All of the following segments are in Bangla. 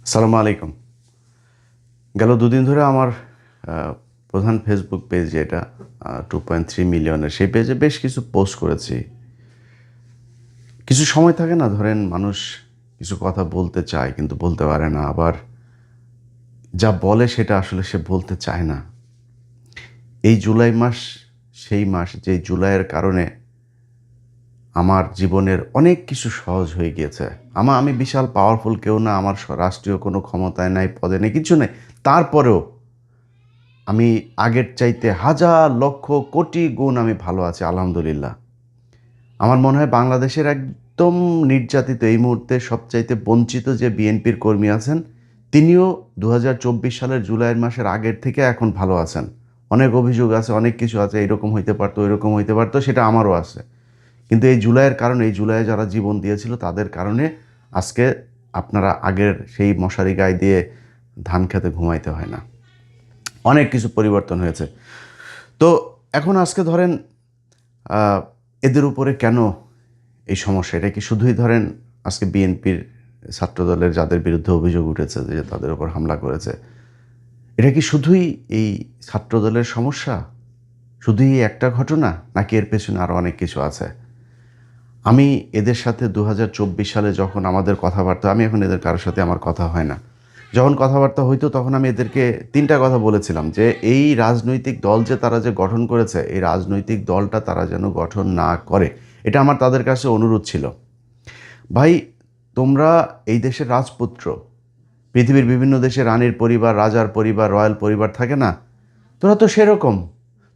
আসসালামু আলাইকুম। গেল দুদিন ধরে আমার প্রধান ফেসবুক পেজ যেটা 2.3 মিলিয়নের, সেই পেজে বেশ কিছু পোস্ট করেছি। কিছু সময় থাকে না, ধরেন মানুষ কিছু কথা বলতে চায় কিন্তু বলতে পারে না, আবার যা বলে সেটা আসলে সে বলতে চায় না। এই জুলাই মাস সেই মাস যে জুলাইয়ের কারণে আমার জীবনের অনেক কিছু সহজ হয়ে গিয়েছে। আমি বিশাল পাওয়ারফুল কেউ না, আমার রাষ্ট্রীয় কোনো ক্ষমতায় নাই, পদে নেই, কিছু নেই। তারপরেও আমি আগের চাইতে হাজার লক্ষ কোটি গুণ আমি ভালো আছি, আলহামদুলিল্লাহ। আমার মনে হয় বাংলাদেশের একদম নির্যাতিত, এই মুহূর্তে সবচাইতে বঞ্চিত যে বিএনপির কর্মী আছেন, তিনিও 2024 সালের জুলাইয়ের মাসের আগের থেকে এখন ভালো আছেন। অনেক অভিযোগ আছে, অনেক কিছু আছে, এরকম হইতে পারতো, ওইরকম হইতে পারতো, সেটা আমারও আছে। কিন্তু এই জুলাইয়ের কারণে, এই জুলাইয়ে যারা জীবন দিয়েছিল তাদের কারণে আজকে আপনারা আগের সেই মশারি গায়ে দিয়ে ধান খেতে ঘুমাইতে হয় না। অনেক কিছু পরিবর্তন হয়েছে। তো এখন আজকে ধরেন এদের উপরে কেন এই সমস্যা? এটা কি শুধুই ধরেন আজকে বিএনপির ছাত্রদলের যাদের বিরুদ্ধে অভিযোগ উঠেছে যে তাদের উপর হামলা করেছে, এটা কি শুধুই এই ছাত্রদলের সমস্যা? শুধুই এই একটা ঘটনা, নাকি এর পেছনে আরও অনেক কিছু আছে? আমি এদের সাথে 2024 সালে যখন আমাদের কথাবার্তা, আমি এখন এদের কারোর সাথে আমার কথা হয় না, যখন কথাবার্তা হইতো তখন আমি এদেরকে তিনটা কথা বলেছিলাম যে এই রাজনৈতিক দল যে তারা যে গঠন করেছে, এই রাজনৈতিক দলটা তারা যেন গঠন না করে। এটা আমার তাদের কাছে অনুরোধ ছিল। ভাই, তোমরা এই দেশের রাজপুত্র, পৃথিবীর বিভিন্ন দেশে রানীর পরিবার, রাজার পরিবার, রয়্যাল পরিবার থাকে না? তোরা তো সেরকম,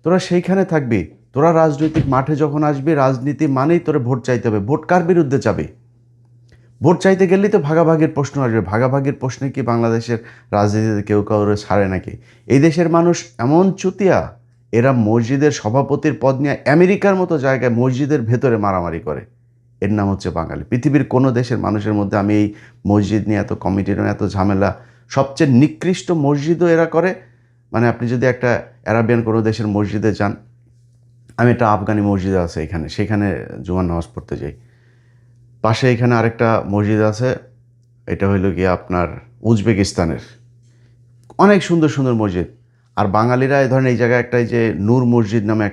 তোরা সেইখানে থাকবি। তোরা রাজনৈতিক মাঠে যখন আসবি, রাজনীতি মানেই তোরা ভোট চাইতে হবে। ভোট কার বিরুদ্ধে যাবি? ভোট চাইতে গেলেই তো ভাগাভাগির প্রশ্ন আসবে। ভাগাভাগির প্রশ্নে কি বাংলাদেশের রাজনীতিতে কেউ কাউরে ছাড়ে নাকি? এই দেশের মানুষ এমন চুতিয়া, এরা মসজিদের সভাপতির পদ নিয়ে আমেরিকার মতো জায়গায় মসজিদের ভেতরে মারামারি করে। এর নাম হচ্ছে বাঙালি। পৃথিবীর কোনো দেশের মানুষের মধ্যে আমি এই মসজিদ নিয়ে এত কমিটির এত ঝামেলা, সবচেয়ে নিকৃষ্ট মসজিদও এরা করে। মানে আপনি যদি একটা আরাবিয়ান কোনো দেশের মসজিদে যান, আমি একটা আফগানি মসজিদ আছে এখানে, সেখানে জুমার নামাজ পড়তে যাই। পাশে এখানে আরেকটা মসজিদ আছে, এটা হইল গিয়ে আপনার উজবেকিস্তানের। অনেক সুন্দর সুন্দর মসজিদ। আর বাঙালিরা এই ধরেন এই জায়গায় একটা, এই যে নূর মসজিদ নামে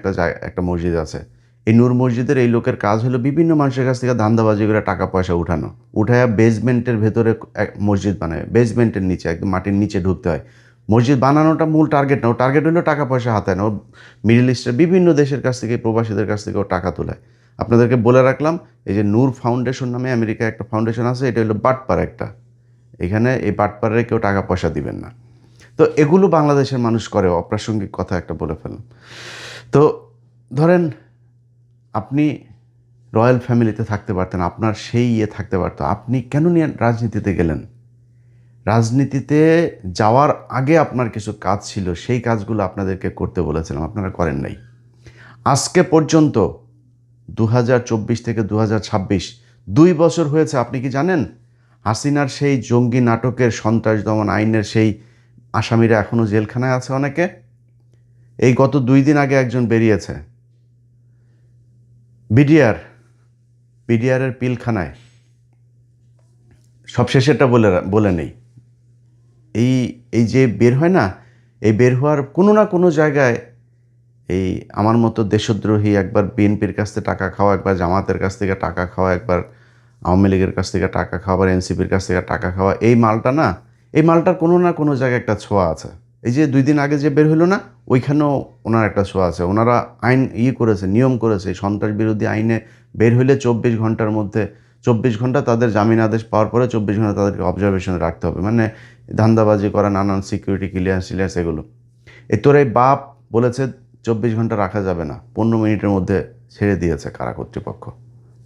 একটা মসজিদ আছে। এই নূর মসজিদের এই লোকের কাজ হলো বিভিন্ন মানুষের কাছ থেকে ধান্দাবাজি করে টাকা পয়সা উঠানো, উঠায়া বেসমেন্টের ভেতরে এক মসজিদ বানায়। বেসমেন্টের নিচে, একদম মাটির নিচে ঢুকতে হয়। মসজিদ বানানোটা মূল টার্গেট না, ও টার্গেট হলো টাকা পয়সা হাতায় না। ও মিডল ইস্টের বিভিন্ন দেশের কাছ থেকে, প্রবাসীদের কাছ থেকে ও টাকা তোলায়। আপনাদেরকে বলে রাখলাম, এই যে নূর ফাউন্ডেশন নামে আমেরিকায় একটা ফাউন্ডেশন আছে, এটা হলো বাটপার একটা। এখানে এই বাটপারে কেউ টাকা পয়সা দিবেন না। তো এগুলো বাংলাদেশের মানুষ করে। অপ্রাসঙ্গিক কথা একটা বলে ফেললাম। তো ধরেন আপনি রয়্যাল ফ্যামিলিতে থাকতে পারতেন, আপনার সেই থাকতে পারতো, আপনি কেন নিয়ে রাজনীতিতে গেলেন? রাজনীতিতে যাওয়ার আগে আপনার কিছু কাজ ছিল, সেই কাজগুলো আপনাদেরকে করতে বলেছিলাম, আপনারা করেন নাই। আজকে পর্যন্ত 2024 থেকে 2026 2 বছর হয়েছে। আপনি কি জানেন হাসিনার সেই জঙ্গি নাটকের, সন্ত্রাস দমন আইনের সেই আসামিরা এখনও জেলখানায় আছে অনেকে? এই গত 2 দিন আগে একজন বেরিয়েছে বিডিআর, বিডিআরের পিলখানায়। সবশেষেরটা বলে নেই। এই এই যে বের হয় না, এই বের হওয়ার কোনো না কোনো জায়গায় এই আমার মতো দেশদ্রোহী, একবার বিএনপির কাছ থেকে টাকা খাওয়া, একবার জামাতের কাছ থেকে টাকা খাওয়া, একবার আওয়ামী লীগের কাছ থেকে টাকা খাওয়া, আবার এনসিপির কাছ থেকে টাকা খাওয়া, এই মালটা না, এই মালটার কোনো না কোনো জায়গায় একটা ছোঁয়া আছে। এই যে 2 দিন আগে যে বের হলো না, ওইখানেও ওনার একটা ছোঁয়া আছে। ওনারা আইন করেছে, নিয়ম করেছে, সন্ত্রাস বিরোধী আইনে বের হইলে 24 ঘন্টার মধ্যে, 24 ঘন্টা তাদের জামিন আদেশ পাওয়ার পরে 24 ঘন্টা তাদেরকে অবজারভেশনে রাখতে হবে। মানে ধান্দাবাজি করা, নানান সিকিউরিটি ক্লিয়ারেন্স এগুলো। তোর এই বাপ বলেছে 24 ঘন্টা রাখা যাবে না, 15 মিনিটের মধ্যে ছেড়ে দিয়েছে কারা কর্তৃপক্ষ।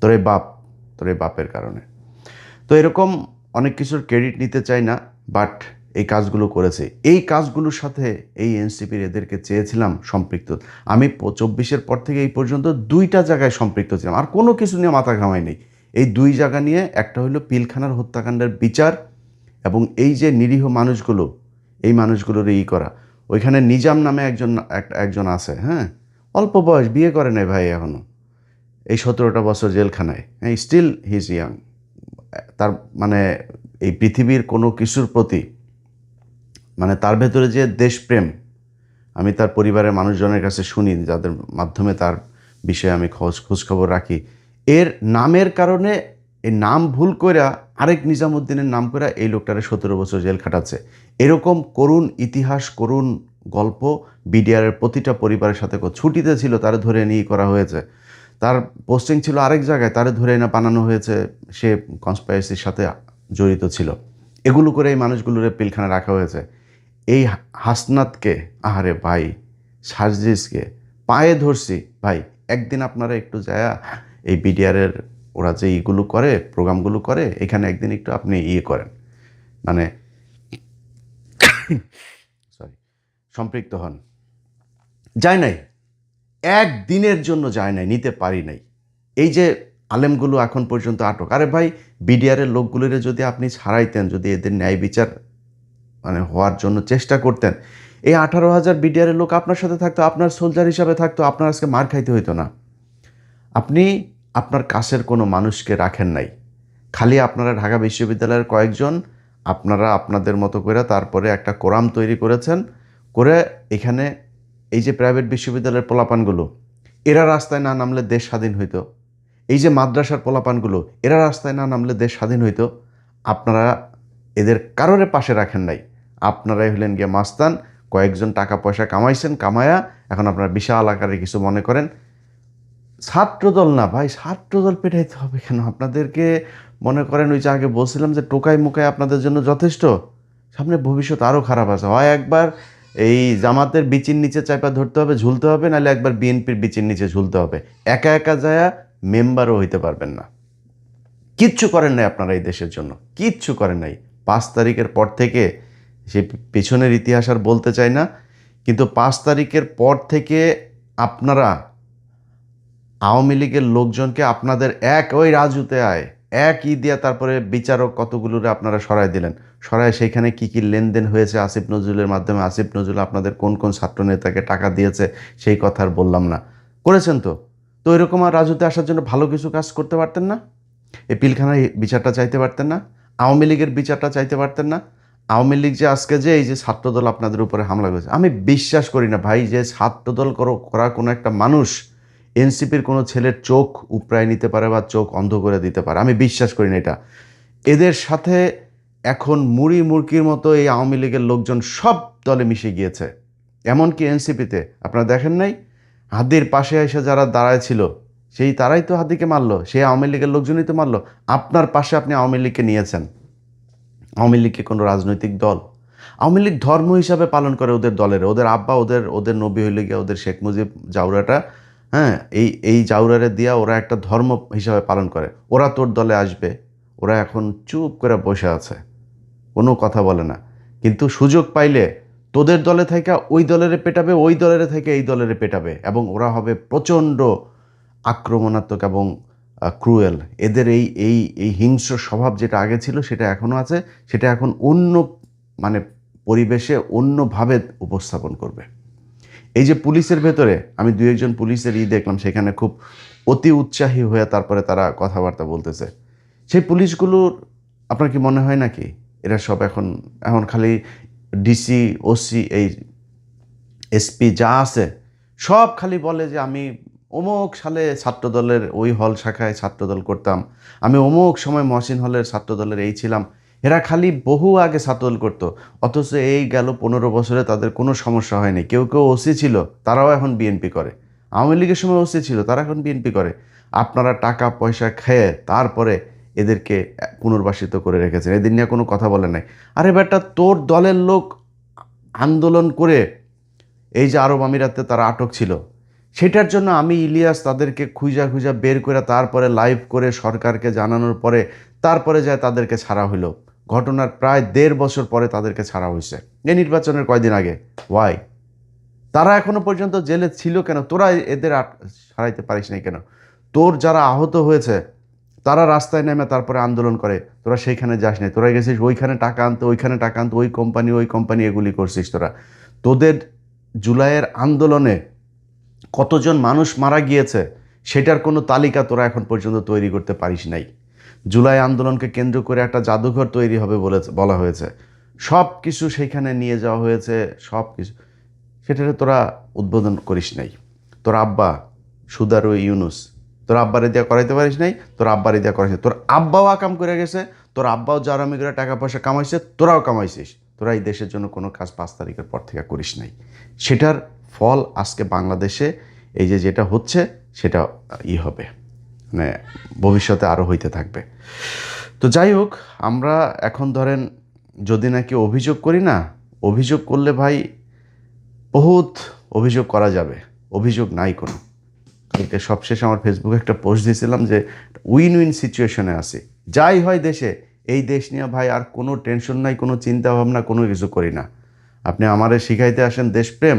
তোর এই বাপ, তোর এই বাপের কারণে। তো এরকম অনেক কিছুর ক্রেডিট নিতে চাই না, বাট এই কাজগুলো করেছে। এই কাজগুলোর সাথে এই এনসিপির এদেরকে চেয়েছিলাম সম্পৃক্ত। আমি 24-এর পর থেকে এই পর্যন্ত 2টা জায়গায় সম্পৃক্ত ছিলাম, আর কোনো কিছু নিয়ে মাথা ঘামাই নেই। এই 2 জায়গা নিয়ে, একটা হলো পিলখানার হত্যাকাণ্ডের বিচার, এবং এই যে নিরীহ মানুষগুলো, এই মানুষগুলোর করা। ওইখানে নিজাম নামে একজন আছে, হ্যাঁ, অল্প বয়স, বিয়ে করে নাই ভাই এখনও, এই 17টা বছর জেলখানায়। হ্যাঁ, স্টিল হি ইজ ইয়াং। তার মানে এই পৃথিবীর কোনো কিছুর প্রতি মানে তার ভেতরে যে দেশপ্রেম, আমি তার পরিবারের মানুষজনের কাছে শুনি, যাদের মাধ্যমে তার বিষয়ে আমি খোঁজখবর রাখি, এর নামের কারণে এই নাম ভুল কইরা আরেক নিজামুদ্দিনের নাম কইরা এই লোকটারে 17 বছর জেল খাটাচ্ছে। এরকম করুণ ইতিহাস, করুণ গল্প বিডিআরের প্রতিটা পরিবারের সাথে ছুটিতে ছিল তারে ধরে নিয়ে করা হয়েছে, তার পোস্টিং ছিল আরেক জায়গায়, তারে ধরে এনে বানানো হয়েছে সে কনস্পাইরেসির সাথে জড়িত ছিল। এগুলো করে এই মানুষগুলোরে পিলখানা রাখা হয়েছে। এই হাসনাতকে, আহারে ভাই, সার্জিসকে পায়ে ধরছি ভাই, একদিন আপনারা একটু যায়া এই বিডিআরের ওরা যে এইগুলো করে, প্রোগ্রামগুলো করে, এখানে একদিন একটু আপনি করেন, মানে সরি, সম্পৃক্ত হন। যায় নাই, একদিনের জন্য যায় নাই, নিতে পারি নাই। এই যে আলেমগুলো এখন পর্যন্ত আটক, আরে ভাই বিডিআরের লোকগুলোরে যদি আপনি ছাড়াইতেন, যদি এদের ন্যায় বিচার মানে হওয়ার জন্য চেষ্টা করতেন, এই 18,000 বিডিআরের লোক আপনার সাথে থাকতো, আপনার সোলজার হিসাবে থাকতো, আপনার আজকে মার খাইতে হইতো না। আপনি আপনার কাছের কোনো মানুষকে রাখেন নাই, খালি আপনারা ঢাকা বিশ্ববিদ্যালয়ের কয়েকজন আপনারা আপনাদের মতো করে তারপরে একটা কোরাম তৈরি করেছেন, করে এখানে এই যে প্রাইভেট বিশ্ববিদ্যালয়ের পোলাপানগুলো, এরা রাস্তায় না নামলে দেশ স্বাধীন হইতো। এই যে মাদ্রাসার পোলাপানগুলো, এরা রাস্তায় না নামলে দেশ স্বাধীন হইতো। আপনারা এদের কারোরে পাশে রাখেন নাই, আপনারাই হলেন গিয়ে মাস্তান, কয়েকজন টাকা পয়সা কামাইছেন, কামায়া এখন আপনারা বিশাল আকারে কিছু মনে করেন। ছাত্রদল না ভাই, ছাত্রদল পেটাইতে হবে কেন আপনাদেরকে? মনে করেন ওই যে আগে বলছিলাম যে টোকাই মুকাই আপনাদের জন্য যথেষ্ট, সামনে ভবিষ্যৎ আরও খারাপ আছে। হয় একবার এই জামাতের বিচির নিচে চাপা ধরতে হবে, ঝুলতে হবে, নাহলে একবার বিএনপির বিচির নিচে ঝুলতে হবে। একা একা যায়া মেম্বারও হইতে পারবেন না। কিচ্ছু করেন নাই আপনারা এই দেশের জন্য, কিচ্ছু করেন নাই। 5 তারিখের পর থেকে, সে পেছনের ইতিহাস আর বলতে চাই না, কিন্তু 5 তারিখের পর থেকে আপনারা আওয়ামী লীগের লোকজনকে আপনাদের ওই রাজুতে আয় এক দিয়া তারপরে বিচারক কতগুলোরে আপনারা সরাই দিলেন। সরায় সেইখানে কি কি লেনদেন হয়েছে আসিফ নজরুলের মাধ্যমে, আসিফ নজরুল আপনাদের কোন কোন ছাত্র নেতাকে টাকা দিয়েছে সেই কথা আর বললাম না। করেছেন তো। তো এরকম আর রাজুতে আসার জন্য ভালো কিছু কাজ করতে পারতেন না? এই পিলখানার বিচারটা চাইতে পারতেন না? আওয়ামী লীগের বিচারটা চাইতে পারতেন না? আওয়ামী লীগ যে আজকে যে এই যে ছাত্রদল আপনাদের উপরে হামলা করেছে, আমি বিশ্বাস করি না ভাই যে ছাত্রদল করা কোনো একটা মানুষ এনসিপির কোনো ছেলের চোখ উপড়ায় নিতে পারে বা চোখ অন্ধ করে দিতে পারে, আমি বিশ্বাস করি না এটা। এদের সাথে এখন মুড়ি মুরকির মতো এই আওয়ামী লীগের লোকজন সব দলে মিশে গিয়েছে, এমনকি এনসিপিতে। আপনারা দেখেন নাই হাদির পাশে এসে যারা দাঁড়ায় ছিল, সেই তারাই তো হাদিকে মারলো, সেই আওয়ামী লীগের লোকজনই তো মারলো। আপনার পাশে আপনি আওয়ামী লীগকে নিয়েছেন। আওয়ামী লীগকে কোনো রাজনৈতিক দল, আওয়ামী লীগ ধর্ম হিসাবে পালন করে ওদের দলের, ওদের আব্বা ওদের নবী হইলে গিয়ে ওদের শেখ মুজিব জাউরাটা, হ্যাঁ, এই জাউরারে দিয়া ওরা একটা ধর্ম হিসাবে পালন করে। ওরা তোর দলে আসবে, ওরা এখন চুপ করে বসে আছে, কোনো কথা বলে না। কিন্তু সুযোগ পাইলে তোদের দলে থেকে ওই দলের পেটাবে, ওই দলের থেকে এই দলের পেটাবে, এবং ওরা হবে প্রচণ্ড আক্রমণাত্মক এবং ক্রুয়েল। এদের এই এই এই হিংস্র স্বভাব যেটা আগে ছিল সেটা এখনও আছে, সেটা এখন অন্য মানে পরিবেশে অন্যভাবে উপস্থাপন করবে। এই যে পুলিশের ভেতরে আমি 2-1 পুলিশের দেখলাম, সেখানে খুব অতি উৎসাহী হয়ে তারপরে তারা কথাবার্তা বলতেছে। সেই পুলিশগুলোর আপনার কি মনে হয় নাকি এরা সব এখন এখন খালি ডিসি, ওসি, এই এসপি যা আছে সব খালি বলে যে আমি অমুক সালে ছাত্রদলের ওই হল শাখায় ছাত্রদল করতাম, আমি অমুক সময় মহসিন হলের ছাত্রদলের এই ছিলাম। এরা খালি বহু আগে ছাত্রদল করতো, অথচ এই গেল 15 বছরে তাদের কোনো সমস্যা হয়নি। কেউ কেউ ওসি ছিল, তারাও এখন বিএনপি করে। আওয়ামী লীগের সময় ওসি ছিল, তারা এখন বিএনপি করে। আপনারা টাকা পয়সা খেয়ে তারপরে এদেরকে পুনর্বাসিত করে রেখেছেন, এদের নিয়ে কোনো কথা বলে নাই। আরে বেটা, তোর দলের লোক আন্দোলন করে এই যে আরব আমিরাতে তারা আটক ছিল, সেটার জন্য আমি ইলিয়াস তাদেরকে খুঁজা খুঁজা বের করে তারপরে লাইভ করে সরকারকে জানানোর পরে তারপরে যায় তাদেরকে ছাড়া হইল। ঘটনার প্রায় 1.5 বছর পরে তাদেরকে ছাড়া হয়েছে, এই নির্বাচনের কয়দিন আগে। ওয়াই? তারা এখনো পর্যন্ত জেলে ছিল কেন? তোরা এদের ছাড়াইতে পারিস নাই কেন? তোর যারা আহত হয়েছে তারা রাস্তায় নেমে তারপরে আন্দোলন করে, তোরা সেইখানে যাস নাই, তোরা গেছিস ওইখানে টাকা আনতে, ওইখানে টাকা আনতে, ওই কোম্পানি এগুলি করছিস তোরা। তোদের জুলাইয়ের আন্দোলনে কতজন মানুষ মারা গিয়েছে সেটার কোনো তালিকা তোরা এখন পর্যন্ত তৈরি করতে পারিস নাই। জুলাই আন্দোলনকে কেন্দ্র করে একটা জাদুঘর তৈরি হবে বলা হয়েছে, সব কিছু সেখানে নিয়ে যাওয়া হয়েছে, সব কিছু। সেটাতে তোরা উদ্বোধন করিস নাই। তোর আব্বা সুদারু ইউনুস, তোর আব্বারে দিয়া করাইতে পারিস নাই, তোর আব্বারে দিয়া করাইছে, তোর আব্বাও আকাম করে গেছে, তোর আব্বাও জারামি করে টাকা পয়সা কামাইছে, তোরাও কামাইছিস। তোরা এই দেশের জন্য কোনো কাজ 5 তারিখের পর থেকে করিস নাই। সেটার ফল আজকে বাংলাদেশে এই যে যেটা হচ্ছে সেটা হবে, মানে ভবিষ্যতে আরও হইতে থাকবে। তো যাই হোক, আমরা এখন ধরেন যদি নাকি অভিযোগ করি না, অভিযোগ করলে ভাই বহুত অভিযোগ করা যাবে, অভিযোগ নাই কোনো। কালকে সবশেষ আমার ফেসবুকে একটা পোস্ট দিয়েছিলাম যে উইন উইন সিচুয়েশনে আছি, যাই হয় দেশে, এই দেশ নিয়ে ভাই আর কোনো টেনশন নাই, কোনো চিন্তা ভাবনা, কোনো কিছু করি না। আপনি আমারে শিখাইতে আসেন দেশপ্রেম,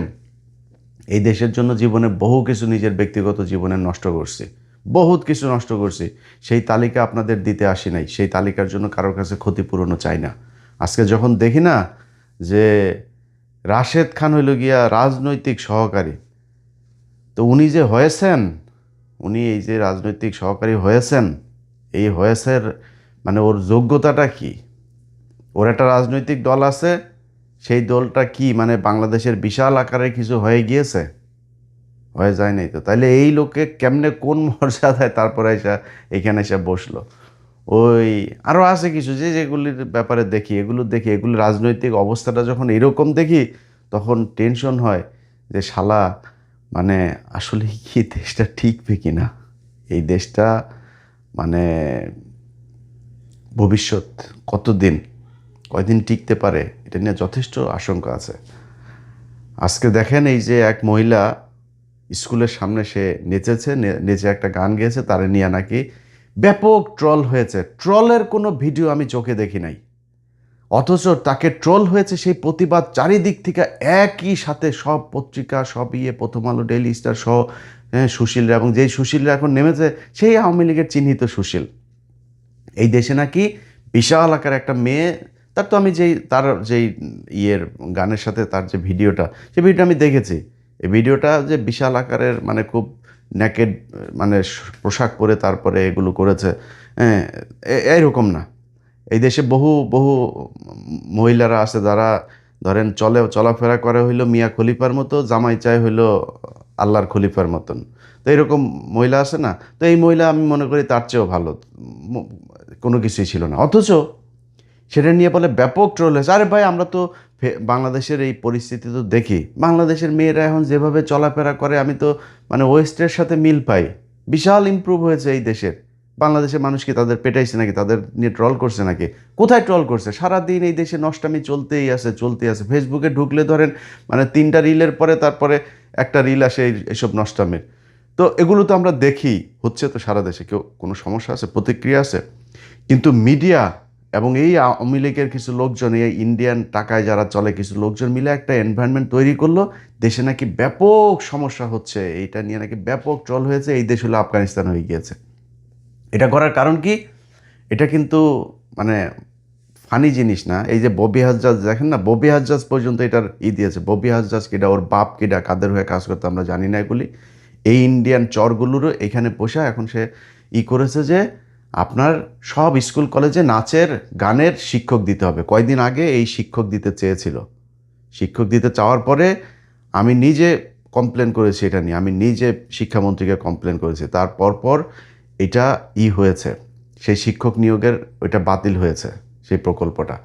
এই দেশের জন্য জীবনে বহু কিছু নিজের ব্যক্তিগত জীবনে নষ্ট করছি, বহুত কিছু নষ্ট করছি। সেই তালিকা আপনাদের দিতে আসি নাই, সেই তালিকার জন্য কারোর কাছে ক্ষতিপূরণও চাই না। আজকে যখন দেখি না যে রাশেদ খান হইল গিয়া রাজনৈতিক সহকারী, তো উনি যে হয়েছেন, উনি এই যে রাজনৈতিক সহকারী হয়েছেন, এই হয়েছের মানে ওর যোগ্যতাটা কি? ওর একটা রাজনৈতিক দল আছে, সেই দলটা কি মানে বাংলাদেশের বিশাল আকারে কিছু হয়ে গিয়েছে? হয়ে যায় নাই তো। তাইলে এই লোককে কেমনে কোন মর্যাদায় তারপরে এখানে এসে বসলো? ওই আরও আছে কিছু যেগুলির ব্যাপারে দেখি, এগুলো রাজনৈতিক অবস্থাটা যখন এরকম দেখি, তখন টেনশন হয় যে শালা মানে আসলে কি দেশটা ঠিকবে কি না, এই দেশটা মানে ভবিষ্যৎ কয়দিন টিকতে পারে, এটা নিয়ে যথেষ্ট আশঙ্কা আছে। আজকে দেখেন এই যে এক মহিলা স্কুলের সামনে সে নেচেছে, নেচে একটা গান গেয়েছে, তারে নিয়ে নাকি ব্যাপক ট্রল হয়েছে। ট্রলের কোনো ভিডিও আমি চোখে দেখি নাই, অথচ তাকে ট্রল হয়েছে সেই প্রতিবাদ চারিদিক থেকে একই সাথে সব পত্রিকা, সব প্রথম আলো, ডেইলি স্টার সহ, সুশীলরা, এবং যেই সুশীলরা এখন নেমেছে সেই আওয়ামী লীগের চিহ্নিত সুশীল। এই দেশে নাকি বিশাল আকার একটা মেয়ে, তার তো আমি যেই গানের সাথে তার যে ভিডিওটা, সেই ভিডিওটা আমি দেখেছি। এই ভিডিওটা যে বিশাল আকারের মানে খুব নেকেড মানে পোশাক পরে তারপরে এগুলো করেছে, হ্যাঁ, এইরকম না। এই দেশে বহু বহু মহিলারা আছে যারা ধরেন চলাফেরা করে হইলো মিয়া খলিফার মতো, জামাই চায় হইলো আল্লাহর খলিফার মতন। তো এরকম মহিলা আছে না? তো এই মহিলা আমি মনে করি তার চেয়েও ভালো, কোনো কিছুই ছিল না। অথচ সেটা নিয়ে বলে ব্যাপক ট্রোল হয়েছে। আরে ভাই, আমরা তো বাংলাদেশের এই পরিস্থিতি তো দেখি, বাংলাদেশের মেয়েরা এখন যেভাবে চলাফেরা করে, আমি তো মানে ওয়েস্টের সাথে মিল পাই। বিশাল ইমপ্রুভ হয়েছে এই দেশের। বাংলাদেশের মানুষ কি তাদের পেটাইছে নাকি, তাদের নিয়ে ট্রল করছে নাকি? কোথায় ট্রল করছে? সারাদিন এই দেশে নষ্টামি চলতেই আছে। ফেসবুকে ঢুকলে ধরেন মানে 3টা রিলের পরে তারপরে একটা রিল আসে এইসব নষ্টামির। তো এগুলো তো আমরা দেখি, হচ্ছে তো সারা দেশে। কেউ কোনো সমস্যা আছে, প্রতিক্রিয়া আছে? কিন্তু মিডিয়া এবং এই আওয়ামী লীগের কিছু লোকজন, এই ইন্ডিয়ান টাকায় যারা চলে কিছু লোকজন মিলে একটা এনভায়রনমেন্ট তৈরি করলো, দেশে নাকি ব্যাপক সমস্যা হচ্ছে, এইটা নিয়ে নাকি ব্যাপক ট্রল হয়েছে, এই দেশ হলো আফগানিস্তান হয়ে গিয়েছে। এটা করার কারণ কি? এটা কিন্তু মানে ফানি জিনিস না। এই যে ববি হাজ্জাজ দেখেন না, ববি হাজ্জাজ পর্যন্ত এটার দিয়েছে। ববি হাজ্জাজ কিডা, ওর বাপ কিডা, কাদের হয়ে কাজ করতে আমরা জানি না এগুলি। এই ইন্ডিয়ান চরগুলোরও এখানে বসে এখন সে করেছে যে আপনার সব স্কুল কলেজে নাচের গানের শিক্ষক দিতে হবে। কয়দিন আগে এই শিক্ষক দিতে চেয়েছিল। শিক্ষক দিতে চাওয়ার পরে আমি নিজে কমপ্লেন করেছি এটা নিয়ে, আমি নিজে শিক্ষামন্ত্রীকে কমপ্লেন করেছি। তারপর এটা হয়েছে, সেই শিক্ষক নিয়োগের ওইটা বাতিল হয়েছে সেই প্রকল্পটা।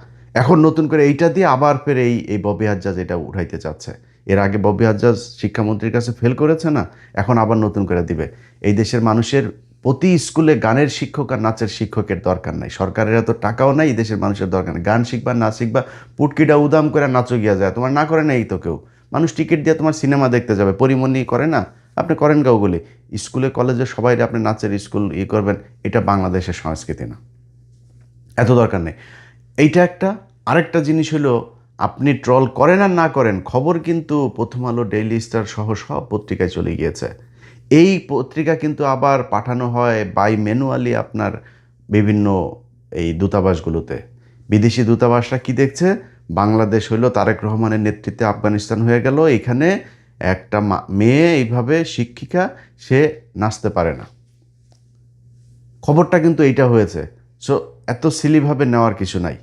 এখন নতুন করে এইটা দিয়ে আবার ফের এই ববি হাজ্জাজ এটা উঠাইতে চাচ্ছে। এর আগে ববি হাজ্জাজ শিক্ষামন্ত্রীর কাছে ফেল করেছে না, এখন আবার নতুন করে দিবে। এই দেশের মানুষের প্রতি স্কুলে গানের শিক্ষক আর নাচের শিক্ষকের দরকার নাই। সরকারের এত টাকাও নাই, এই দেশের মানুষের দরকার নেই। গান শিখবা, নাচ শিখবা, পুটকিটা উদাম করে নাচও গিয়া যায়, তোমার না করে না এই তো কেউ। মানুষ টিকিট দিয়ে তোমার সিনেমা দেখতে যাবে, পরিমণি করে না, আপনি করেন গাওগুলি। স্কুলে কলেজে সবাই আপনি নাচের স্কুল করবেন, এটা বাংলাদেশের সংস্কৃতি না, এত দরকার নেই। এইটা একটা। আরেকটা জিনিস হলো, আপনি ট্রল করেন আর না করেন, খবর কিন্তু প্রথম আলো, ডেইলি স্টার সহ সব পত্রিকায় চলে গিয়েছে। এই পত্রিকা কিন্তু আবার পাঠানো হয় বাই ম্যানুয়ালি আপনার বিভিন্ন এই দূতাবাসগুলোতে। বিদেশি দূতাবাসরা কি দেখছে, বাংলাদেশ হইল তারেক রহমানের নেতৃত্বে আফগানিস্তান হয়ে গেল, এখানে একটা মেয়ে এইভাবে শিক্ষিকা, সে নাচতে পারে না। খবরটা কিন্তু এইটা হয়েছে। সো এত সিলিভাবে নেওয়ার কিছু নাই।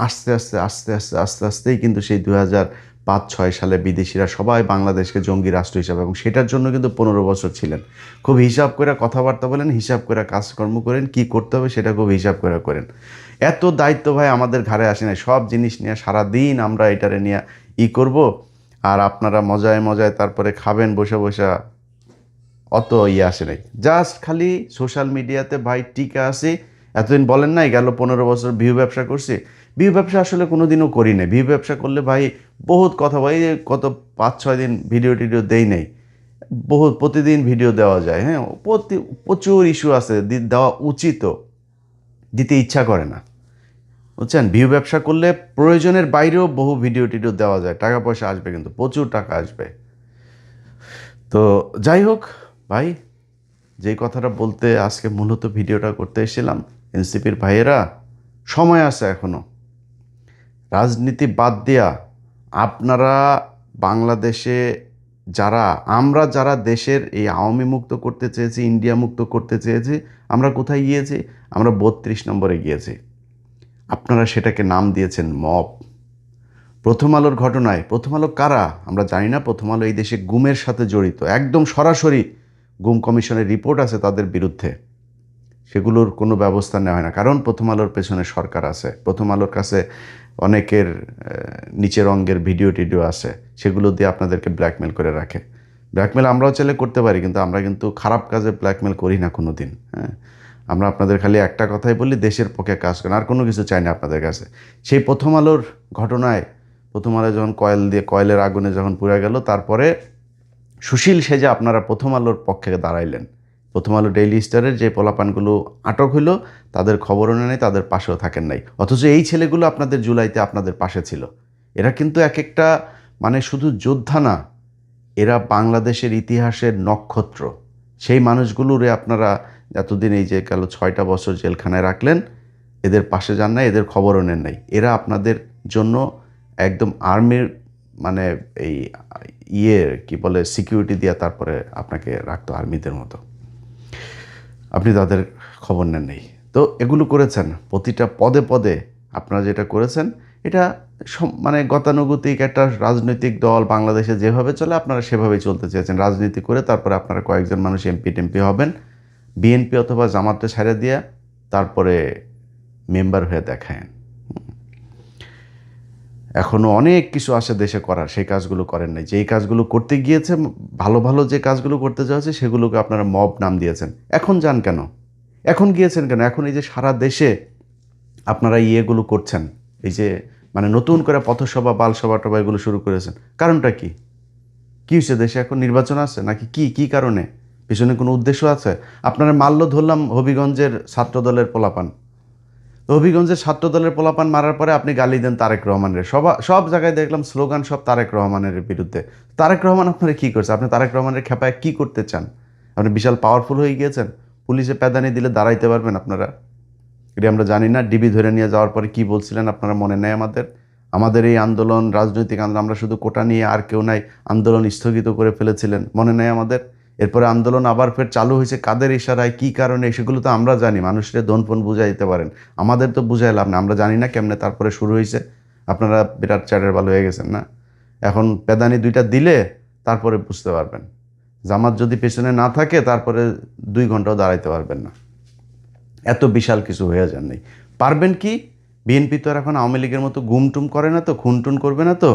আস্তে আস্তে আস্তে আস্তে আস্তে আস্তেই কিন্তু সেই 2005-6 সালে বিদেশিরা সবাই বাংলাদেশকে জঙ্গি রাষ্ট্র হিসাবে, এবং সেটার জন্য কিন্তু 15 বছর ছিলেন। খুব হিসাব করে কথাবার্তা বলেন, হিসাব করে কাজকর্ম করেন, কি করতে হবে সেটা খুব হিসাব করে করেন। এত দায়িত্ব ভাই আমাদের ঘাড়ে আসে নাই। সব জিনিস নিয়ে সারাদিন আমরা এটারে নিয়ে করব, আর আপনারা মজায় মজায় তারপরে খাবেন বসে বসে, অত আসে নাই। জাস্ট খালি সোশ্যাল মিডিয়াতে ভাই টিকা আছে। এতদিন বলেন নাই গেল 15 বছর ভিউ ব্যবসা করছি। ভিউ ব্যবসা আসলে কোনোদিনও করি নাই। ভিউ ব্যবসা করলে ভাই বহুত কথা, ভাই কত 5-6 দিন ভিডিও টিডিও দেই নাই, বহুত প্রতিদিন ভিডিও দেওয়া যায়। হ্যাঁ, প্রচুর ইস্যু আছে, দেওয়া উচিতও, দিতে ইচ্ছা করে না, বুঝছেন। ভিউ ব্যবসা করলে প্রয়োজনের বাইরেও বহু ভিডিও টিডিও দেওয়া যায়, টাকা পয়সা আসবে, কিন্তু প্রচুর টাকা আসবে। তো যাই হোক ভাই, যেই কথাটা বলতে আজকে মূলত ভিডিওটা করতে এসেছিলাম, এনসিপির ভাইয়েরা সময় আছে এখনো। রাজনীতি বাদ দিয়া আপনারা বাংলাদেশে আমরা যারা দেশের এই আওয়ামী মুক্ত করতে চেয়েছি, ইন্ডিয়া মুক্ত করতে চেয়েছি, আমরা কোথায় গিয়েছি? আমরা 32 নম্বরে গিয়েছি। আপনারা সেটাকে নাম দিয়েছেন মব। প্রথম আলোর ঘটনায়, প্রথম আলো কারা আমরা জানি না। প্রথম আলো এই দেশে গুমের সাথে জড়িত, একদম সরাসরি গুম কমিশনের রিপোর্ট আছে তাদের বিরুদ্ধে। সেগুলোর কোনো ব্যবস্থা নেওয়া হয় না, কারণ প্রথম আলোর পেছনে সরকার আছে। প্রথম আলোর কাছে অনেকের নিচের অঙ্গের ভিডিও টিডিও আছে, সেগুলো দিয়ে আপনাদেরকে ব্ল্যাকমেল করে রাখে। ব্ল্যাকমেল আমরাও চাইলে করতে পারি, কিন্তু আমরা কিন্তু খারাপ কাজে ব্ল্যাকমেল করি না কোনো দিন। হ্যাঁ, আমরা আপনাদের খালি একটা কথাই বলি, দেশের পক্ষে কাজ করেন, আর কোনো কিছু চাই না আপনাদের কাছে। সেই প্রথম আলোর ঘটনায়, প্রথম আলো যখন কয়েলের আগুনে যখন পুড়ে গেল, তারপরে সুশীল সেজে আপনারা প্রথম আলোর পক্ষে দাঁড়াইলেন। প্রথম আলো ডেইলি স্টারের যে পোলাপানগুলো আটক হইল, তাদের খবরও নেই, তাদের পাশেও থাকেন নাই। অথচ এই ছেলেগুলো আপনাদের জুলাইতে আপনাদের পাশে ছিল। এরা কিন্তু এক একটা মানে শুধু যোদ্ধা না, এরা বাংলাদেশের ইতিহাসের নক্ষত্র। সেই মানুষগুলোরে আপনারা এতদিন এই যে গেল 6টা বছর জেলখানায় রাখলেন, এদের পাশে যান নাই, এদের খবরও নেন নাই। এরা আপনাদের জন্য একদম আর্মির মানে এই কি বলে সিকিউরিটি দিয়া তারপরে আপনাকে রাখতো আর্মিদের মতো, আপনি তাদের খবর নেন নেই। তো এগুলো করেছেন, প্রতিটা পদে পদে আপনারা যেটা করেছেন, এটা মানে গতানুগতিক একটা রাজনৈতিক দল বাংলাদেশে যেভাবে চলে আপনারা সেভাবেই চলতে চেয়েছেন। রাজনীতি করে তারপরে আপনারা কয়েকজন মানুষ এমপি টেমপি হবেন, বিএনপি অথবা জামাতে ছেড়ে দিয়ে তারপরে মেম্বার হয়ে দেখায়েন। এখনও অনেক কিছু আছে দেশে করার, সেই কাজগুলো করেন নাই। যেই কাজগুলো করতে গিয়েছে, ভালো ভালো যে কাজগুলো করতে যাচ্ছে, সেগুলোকে আপনারা মব নাম দিয়েছেন। এখন যান কেন? এখন গিয়েছেন কেন? এখন এই যে সারা দেশে আপনারা ইয়েগুলো করছেন, এই যে মানে নতুন করে পথসভা বালসভা টভা এগুলো শুরু করেছেন, কারণটা কি? কী হয়েছে? দেশে এখন নির্বাচন আছে নাকি? কি কারণে? পিছনে কোনো উদ্দেশ্য আছে? আপনারা মাল্য ধরলাম হবিগঞ্জের ছাত্রদলের পোলাপান। হবিগঞ্জের ছাত্রদলের পোলাপান মারার পরে আপনি গালি দেন তারেক রহমানের। সব জায়গায় দেখলাম স্লোগান সব তারেক রহমানের বিরুদ্ধে। তারেক রহমান আপনারা কী করছে? আপনি তারেক রহমানের খেপায় কী করতে চান? আপনি বিশাল পাওয়ারফুল হয়ে গিয়েছেন, পুলিশে প্যাদানি দিলে দাঁড়াইতে পারবেন আপনারা? এটা আমরা জানি না। ডিবি ধরে নিয়ে যাওয়ার পরে কী বলছিলেন আপনারা মনে নেই আমাদের এই আন্দোলন, রাজনৈতিক আন্দোলন, আমরা শুধু কোটা নিয়ে আর কেউ নাই, আন্দোলন স্থগিত করে ফেলেছিলেন, মনে নেই আমাদের? এরপরে আন্দোলন আবার ফের চালু হয়েছে, কাদের ইশারায়, কী কারণে, সেগুলো তো আমরা জানি। মানুষের দনফন বুঝাই দিতে পারেন, আমাদের তো বুঝাই লাভ না। আমরা জানি না কেমনে তারপরে শুরু হয়েছে। আপনারা বিরাট চ্যাটের ভালো হয়ে গেছেন না? এখন পেদানি 2টা দিলে তারপরে বুঝতে পারবেন। জামাত যদি পেছনে না থাকে তারপরে 2 ঘন্টাও দাঁড়াইতে পারবেন না। এত বিশাল কিছু হয়ে যান নাই। পারবেন কি? বিএনপি তো আর এখন আওয়ামী লীগের মতো গুমটুম করে না তো, খুনটুন করবে না তো।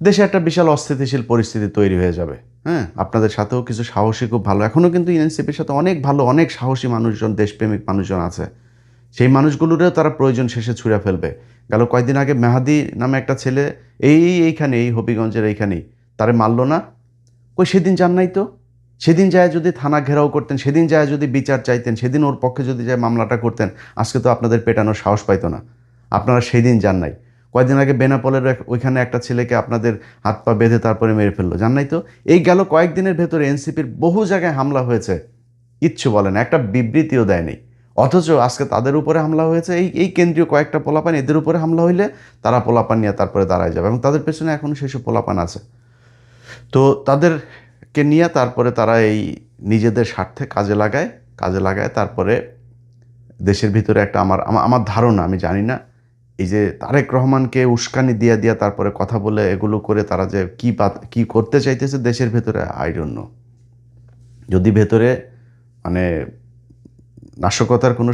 দেশে একটা বিশাল অস্থিতিশীল পরিস্থিতি তৈরি হয়ে যাবে। হ্যাঁ, আপনাদের সাথেও কিছু সাহসী, খুব ভালো, এখনও কিন্তু এনসিপির সাথে অনেক ভালো, অনেক সাহসী মানুষজন, দেশপ্রেমিক মানুষজন আছে। সেই মানুষগুলোরও তারা প্রয়োজন শেষে ছুঁড়ে ফেলবে। গেল কয়েকদিন আগে মেহাদি নামে একটা ছেলে এইখানে, এই হবিগঞ্জের এইখানেই, তারে মারল না? কই সেদিন যান নাই তো? সেদিন যায় যদি থানা ঘেরাও করতেন, সেদিন যায় যদি বিচার চাইতেন, সেদিন ওর পক্ষে যদি যায় মামলাটা করতেন, আজকে তো আপনাদের পেটানোর সাহস পাইতো না। আপনারা সেই দিন যান নাই। কয়েকদিন আগে বেনাপোলের ওইখানে একটা ছেলেকে আপনাদের হাত পা বেঁধে তারপরে মেরে ফেললো, জান নাই তো? এই গেল কয়েকদিনের ভেতরে এনসিপির বহু জায়গায় হামলা হয়েছে, কিচ্ছু বলে না, একটা বিবৃতিও দেয়নি। অথচ আজকে তাদের উপরে হামলা হয়েছে, এই কেন্দ্রীয় কয়েকটা পোলাপান, এদের উপরে হামলা হইলে তারা পোলাপান নিয়ে তারপরে দাঁড়ায় যাবে, এবং তাদের পেছনে এখনও সেসব পোলাপান আছে। তো তাদেরকে নিয়ে তারপরে তারা এই নিজেদের স্বার্থে কাজে লাগায় তারপরে দেশের ভিতরে একটা আমার ধারণা, আমি জানি না, এই যে তারেক রহমানকে উস্কানি দিয়া তারপরে কথা বলে এগুলো করে তারা যে কি করতে চাইতেছে দেশের ভেতরে, আই ডোন্ট নো। যদি ভেতরে মানে নাশকতার কোনো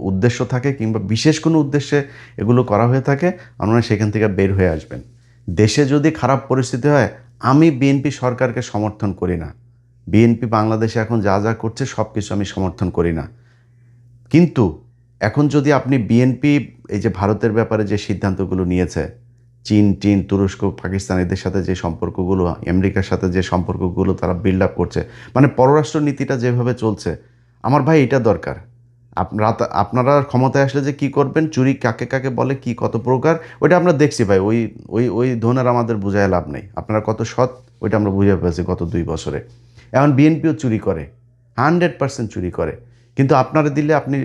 উদ্দেশ্য থাকে কিংবা বিশেষ কোনো উদ্দেশ্যে এগুলো করা হয়ে থাকে, আপনারা সেখান থেকে বের হয়ে আসবেন। দেশে যদি খারাপ পরিস্থিতি হয়, আমি বিএনপি সরকারকে সমর্থন করি না। বিএনপি বাংলাদেশে এখন যা যা করছে সব কিছু আমি সমর্থন করি না। কিন্তু এখন যদি আপনি বিএনপি এই যে ভারতের ব্যাপারে যে সিদ্ধান্তগুলো নিয়েছে, চীন, তুরস্ক, পাকিস্তান এদের সাথে যে সম্পর্কগুলো, আমেরিকার সাথে যে সম্পর্কগুলো তারা বিল্ড আপ করছে, মানে পররাষ্ট্র নীতিটা যেভাবে চলছে, আমার ভাই এটা দরকার। আপনারা ক্ষমতায় আসলে যে কি করবেন, চুরি কাকে কাকে বলে, কি কত প্রকার, ওইটা আমরা দেখছি ভাই। ওই ওই ওই ধোনার আমাদের বোঝায় লাভ নেই। আপনারা কত সৎ ওইটা আমরা বুঝে পেয়েছি গত 2 বছরে। এখন বিএনপিও চুরি করে, 100% চুরি করে, কিন্তু আপনারা দিলে আপনি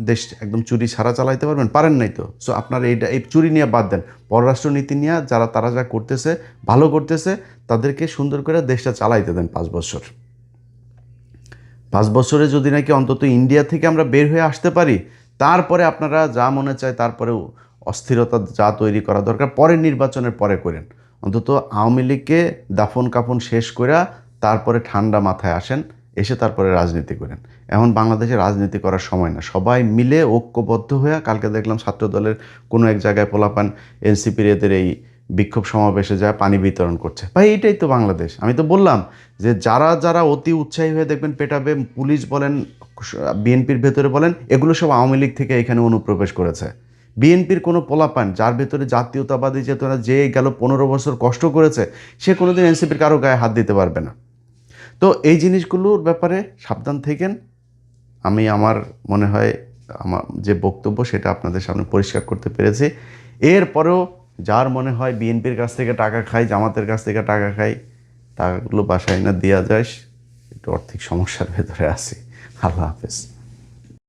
দেশ একদম চুরি ছাড়া চালাইতে পারেন নাই তো। সো আপনারা এই চুরি নিয়ে বাদ দেন, পররাষ্ট্র নীতি নিয়ে তারা যা করতেছে ভালো করতেছে, তাদেরকে সুন্দর করে দেশটা চালাইতে দেন 5 বছর। 5 বছরে যদি নাকি অন্তত ইন্ডিয়া থেকে আমরা বের হয়ে আসতে পারি, তারপরে আপনারা যা মনে চায়, তারপরেও অস্থিরতা যা তৈরি করা দরকার পরের নির্বাচনের পরে করেন। অন্তত আওয়ামী লীগকে দাফন কাফন শেষ করে তারপরে ঠান্ডা মাথায় আসেন, এসে তারপরে রাজনীতি করেন। এখন বাংলাদেশে রাজনীতি করার সময় না। সবাই মিলে ঐক্যবদ্ধ হয়ে, কালকে দেখলাম ছাত্র দলের কোনো এক জায়গায় পোলাপান এনসিপির এদের এই বিক্ষোভ সমাবেশে যায় পানি বিতরণ করছে। ভাই এটাই তো বাংলাদেশ। আমি তো বললাম যে যারা অতি উৎসাহী হয়ে দেখবেন পেটাবে, পুলিশ বলেন, বিএনপির ভেতরে বলেন, এগুলো সব আওয়ামী লীগ থেকে এখানে অনুপ্রবেশ করেছে। বিএনপির কোনো পোলাপান যার ভেতরে জাতীয়তাবাদী চেতনা, যে গেল 15 বছর কষ্ট করেছে, সে কোনোদিন এনসিপির কারো গায়ে হাত দিতে পারবে না। তো এই জিনিসগুলোর ব্যাপারে সাবধান থেকেন। আমি আমার মনে হয় আমার যে বক্তব্য সেটা আপনাদের সামনে পরিষ্কার করতে পেরেছি। এরপরেও যার মনে হয় বিএনপির কাছ থেকে টাকা খাই, জামাতের কাছ থেকে টাকা খাই, টাকাগুলো বাসায় না দেওয়া যায়, একটু আর্থিক সমস্যার ভেতরে আছি। আল্লাহ হাফেজ।